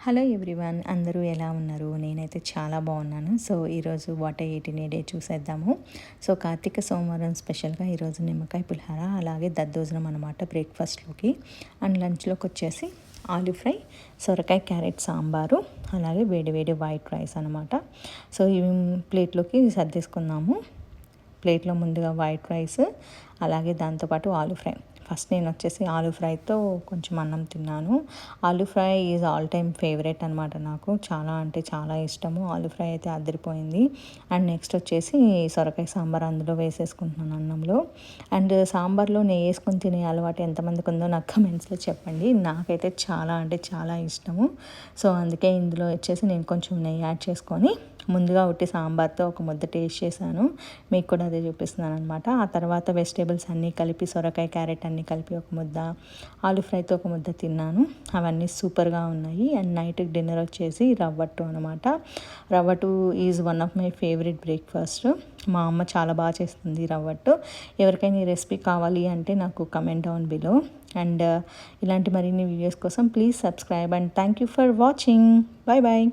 Hello everyone, అందరూ ఎలా ఉన్నారు? నేనైతే చాలా బాగున్నాను. సో ఈరోజు what I ate in a day చూసేద్దాము. సో కార్తీక సోమవారం స్పెషల్గా ఈరోజు నిమ్మకాయ పులిహార, అలాగే దద్దోజనం అనమాట బ్రేక్ఫాస్ట్లోకి. అండ్ లంచ్లోకి వచ్చేసి ఆలూ ఫ్రై, సొరకాయ క్యారెట్ సాంబారు, అలాగే వేడి వేడి వైట్ రైస్ అనమాట. సో ఇవి ప్లేట్లోకి సర్దేసుకుందాము. ప్లేట్లో ముందుగా వైట్ రైస్, అలాగే దాంతోపాటు ఆలూ ఫ్రై. ఫస్ట్ నేను వచ్చేసి ఆలూ ఫ్రైతో కొంచెం అన్నం తిన్నాను. Aloo fry is all time favourite అనమాట. నాకు చాలా అంటే చాలా ఇష్టము. ఆలూ ఫ్రై అయితే అదిరిపోయింది. అండ్ నెక్స్ట్ వచ్చేసి సొరకాయ సాంబార్ అందులో వేసేసుకుంటున్నాను అన్నంలో. అండ్ సాంబార్లో నెయ్యి వేసుకొని తినే అలవాటు ఎంతమందికి ఉందో నాకు కమెంట్స్లో చెప్పండి. నాకైతే చాలా అంటే చాలా ఇష్టము. సో అందుకే ఇందులో వచ్చేసి నేను కొంచెం నెయ్యి యాడ్ చేసుకొని ముందుగా ఉట్టి సాంబార్తో ఒక ముద్ద టేస్ట్ చేశాను. మీకు కూడా అదే చూపిస్తున్నాను అనమాట. ఆ తర్వాత వెజిటేబుల్స్ అన్నీ కలిపి, సొరకాయ క్యారెట్ అన్నీ కలిపి ఒక ముద్ద, ఆలూ ఫ్రైతో ఒక ముద్ద తిన్నాను. అవన్నీ సూపర్గా ఉన్నాయి. అండ్ నైట్కి డిన్నర్ వచ్చేసి రవ్వట్టు అనమాట. Rava attu is one of my favourite breakfast. మా అమ్మ చాలా బాగా చేస్తుంది రవ్వట్టు. ఎవరికైనా ఈ రెసిపీ కావాలి అంటే నాకు కమెంట్ డౌన్ బిలో. అండ్ ఇలాంటి మరిన్ని వీడియోస్ కోసం please subscribe and thank you for watching. Bye bye.